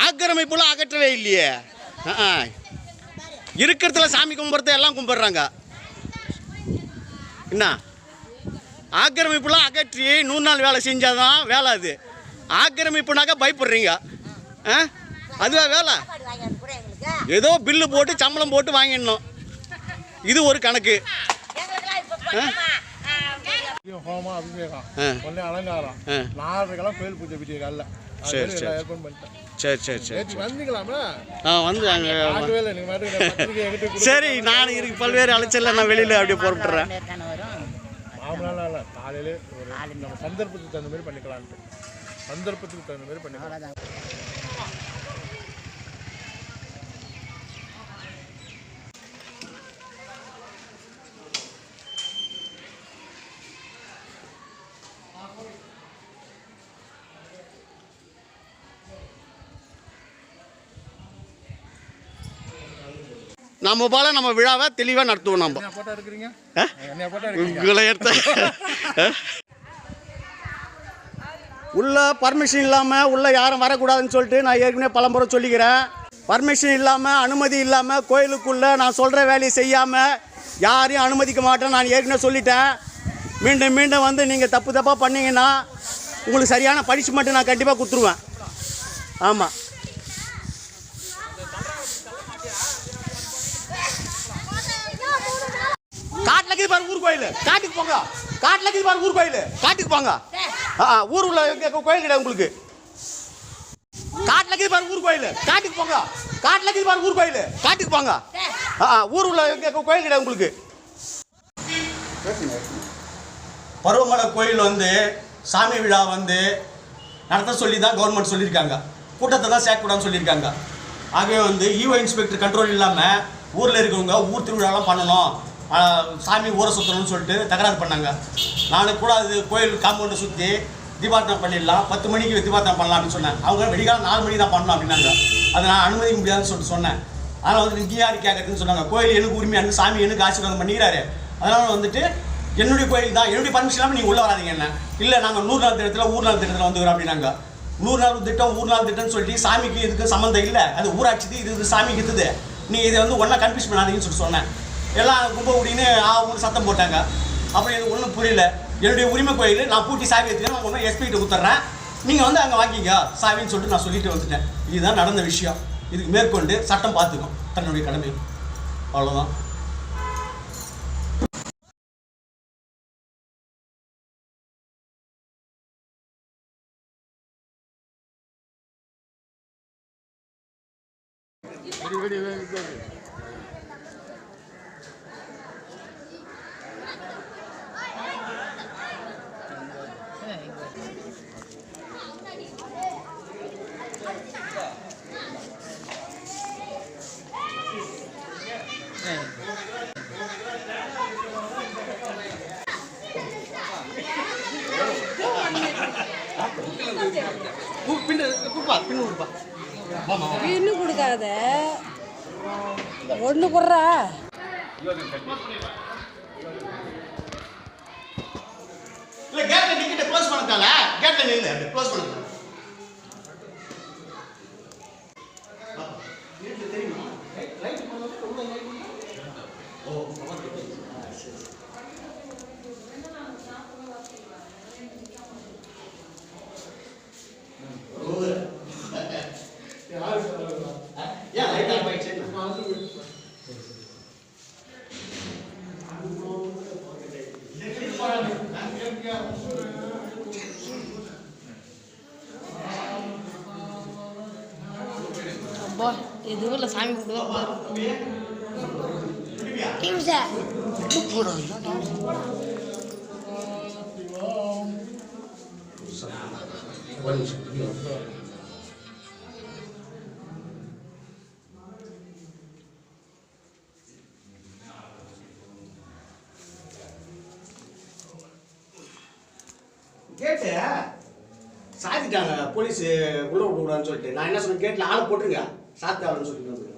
ஆக்கிரமிப்புலாம் அகற்றவே இல்லையே. இருக்கிறதுல சாமி கும்பிட்றத எல்லாம் கும்பிட்றாங்க. என்ன ஆக்கிரமிப்புலாம் அகற்றி 100 நாள் வேலை செஞ்சாதான் வேலை. அது ஆக்கிரமிப்புனாக்கா பயப்படுறீங்க. அதுவா வேலை? ஏதோ பில்லு போட்டு சம்பளம் போட்டு வாங்கிடணும். இது ஒரு கணக்கு. ஹோமம் அபிஷேகம் அலங்காரம் 4:30 கோயில் பூஜை விடிய காலைல. சரி சரி சரி சரி சரி வந்தீங்களாமா? வந்து அங்கே சரி. நான் இருக்கு பல்வேறு அலைச்சல நான் வெளியில் அப்படியே புறப்பட்டுறேன். மாமனால இல்லை, காலையிலே ஒரு நம்ம சந்தர்ப்பத்துக்கு தகுந்த மாதிரி பண்ணிக்கலான்ட்டு. சந்தர்ப்பத்துக்கு தகுந்த மாதிரி பண்ணிக்கலாம். நம்ம போல நம்ம விழாவை தெளிவாக நடத்துவோம். நம்ம உங்களை எடுத்த உள்ள பர்மிஷன் இல்லாமல் உள்ள யாரும் வரக்கூடாதுன்னு சொல்லிட்டு நான் ஏற்கனவே பலமுறை சொல்லிக்கிறேன். பர்மிஷன் இல்லாமல் அனுமதி இல்லாமல் கோயிலுக்குள்ளே நான் சொல்கிற வேலையை செய்யாமல் யாரையும் அனுமதிக்க மாட்டேன். நான் ஏற்கனவே சொல்லிட்டேன். மீண்டும் மீண்டும் வந்து நீங்கள் தப்பாக பண்ணிங்கன்னா உங்களுக்கு சரியான பனிஷ்மெண்ட்டு நான் கண்டிப்பாக கொடுத்துருவேன். ஆமாம். காட்டில் பாரு ஊர் கோயில், காட்டுக்கு போங்க. காட்டில் பாரு ஊர் கோயில், காட்டுக்கு போங்க. ஊர் உள்ள கோயில் கிடையாது உங்களுக்கு. காட்டில் பாரு ஊர் கோயில், காட்டுக்கு போங்க. காட்டில் பாரு ஊர் கோயில், காட்டுக்கு போங்க. ஊர் உள்ள கோயில் கிடையாது உங்களுக்கு. பருவமலை கோயில் வந்து சாமி விழா வந்து நடத்த சொல்லி தான் கவர்மெண்ட் சொல்லியிருக்காங்க. கூட்டத்தை தான் சேர்க்கக்கூடாதுன்னு சொல்லியிருக்காங்க. ஆகவே வந்து ஈஓ இன்ஸ்பெக்டர் கண்ட்ரோல் இல்லாமல் ஊரில் இருக்கவங்க ஊர் திருவிழாலாம் பண்ணணும், சாமி ஊரை சுற்றணும்னு சொல்லிட்டு தகராறு பண்ணாங்க. நான் கூட அது கோயில் காம்பவுண்டை சுற்றி தீபார்த்தனை பண்ணிடலாம், 10 மணிக்கு தீபார்த்தனை பண்ணலாம் அப்படின்னு சொன்னேன். அவங்க வெடிகாலம் 4 மணிக்கு தான் பண்ணணும் அப்படின்னாங்க. அதை நான் அனுமதிக்க முடியாதுன்னு சொல்லிட்டு சொன்னேன். அதனால் வந்து நீங்கள் யார் கேட்கறதுன்னு சொன்னாங்க. கோயில் எனக்கு உரிமையான சாமி எனக்கு ஆசீர்வாதம் பண்ணிக்கிறாரு. அதனால் வந்துட்டு என்னுடைய கோயில் தான், என்னுடைய பர்மிஷன் இல்லாமல் நீங்கள் உள்ளே வராதிங்க. என்ன இல்லை நாங்கள் 100 நாள் திட்டத்தில் ஊர் நாள் திட்டத்தில் வந்துக்கிறோம் அப்படின்னாங்க. 100 நாள் திட்டம் ஊர் நாள் திட்டம்னு சொல்லி சாமிக்கு இதுக்கு சம்மந்தம் இல்லை. அது ஊராட்சிது, இது சாமிக்கு இருக்குது. நீங்கள் இதை வந்து ஒன்றா கன்ஃபியூஸ் பண்ணாதீங்கன்னு சொல்லிட்டு சொன்னேன். எல்லாம் கும்ப அப்படின்னு ஒரு சத்தம் போட்டாங்க. அப்புறம் எனக்கு ஒன்றும் புரியல. என்னுடைய உரிமை கோயில் நான் பூட்டி சாவி எடுத்துக்கிறேன், நான் ஒன்றும் எஸ்பிகிட்ட கொடுத்துட்றேன், நீங்கள் வந்து அங்கே வாங்கிங்க சாவின்னு சொல்லிட்டு நான் சொல்லிட்டு வந்துட்டேன். இதுதான் நடந்த விஷயம். இதுக்கு மேற்கொண்டு சட்டம் பார்த்துக்கும் தன்னுடைய கடமை. அவ்வளோதான். இன்னும் கொடுக்காத ஒன்று குடுறா. இல்ல கேட்ல டிக்கெட் க்ளோஸ் பண்ணதால கேட்ல நில்லு, அப்படி க்ளோஸ் பண்ணு. நீங்க தெரியுமா ரைட் பண்ணது உள்ள லைட். O power ticket. சரி. யாரு சொல்றா? யா லைட் ஆஃப் ஆயிடுச்சு. அப்பா எதுவும் இல்லை, சாமி கும்பிடுவார். கேட்டு சாத்திட்டாங்க போலீஸ் உள்ள விடக்கூடாதுன்னு சொல்லிட்டு. நான் என்ன சொன்னேன், கேட்டில் ஆளை போட்டுருங்க, சாத்து ஆளுன்னு சொல்லிட்டு வந்துருக்கேன்.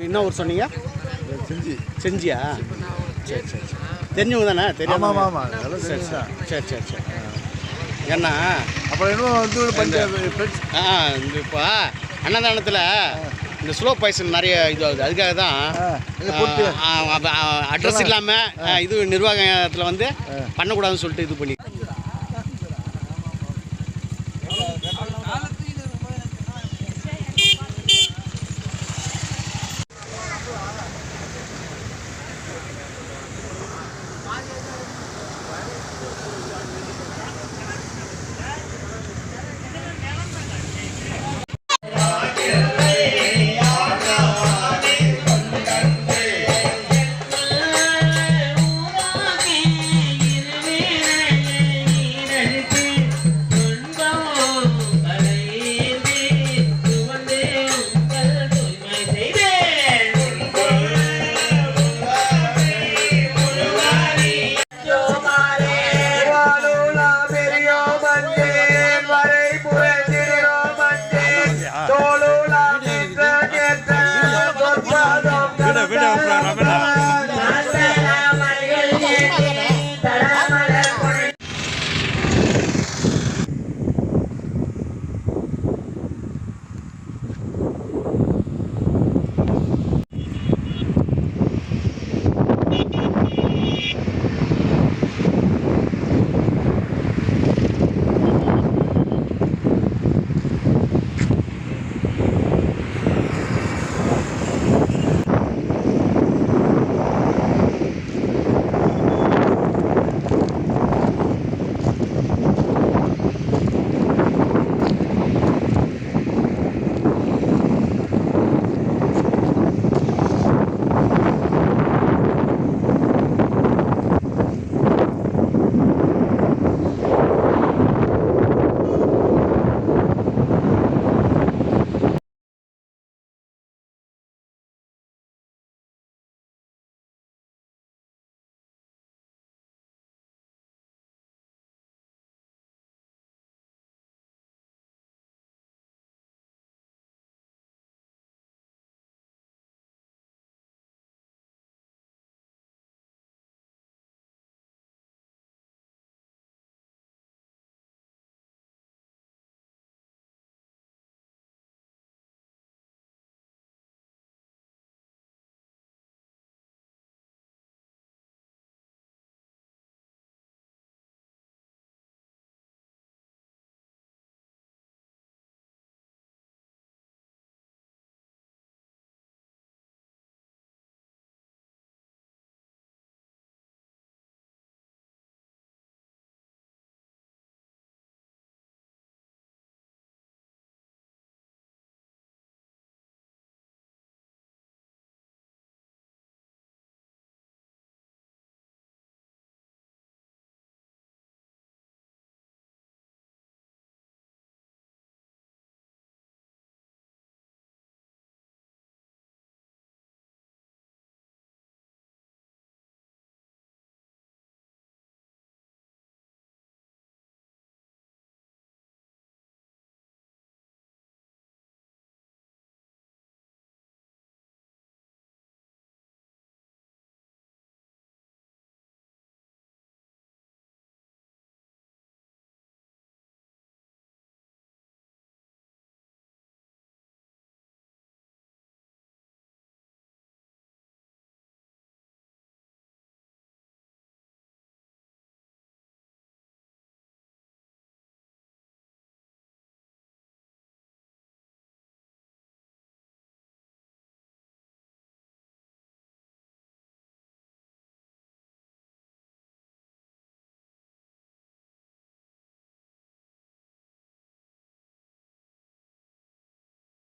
என்ன ஊர் சொன்னீங்க? செஞ்சியா? சரி சரி சரி. தெரிஞ்சவங்க தானே? தெரியாம? ஆமாம் ஆமாம், நல்லா சரி தெரியும். சரி சரி சரி. ஏன்னா அப்புறம் இன்னும் வந்து இப்போ அன்னதானத்தில் இந்த ஸ்லோ பாய்சன் நிறைய இது ஆகுது. அதுக்காக தான் அட்ரஸ் இல்லாமல் இது நிர்வாகத்தில் வந்து பண்ணக்கூடாதுன்னு சொல்லிட்டு இது பண்ணி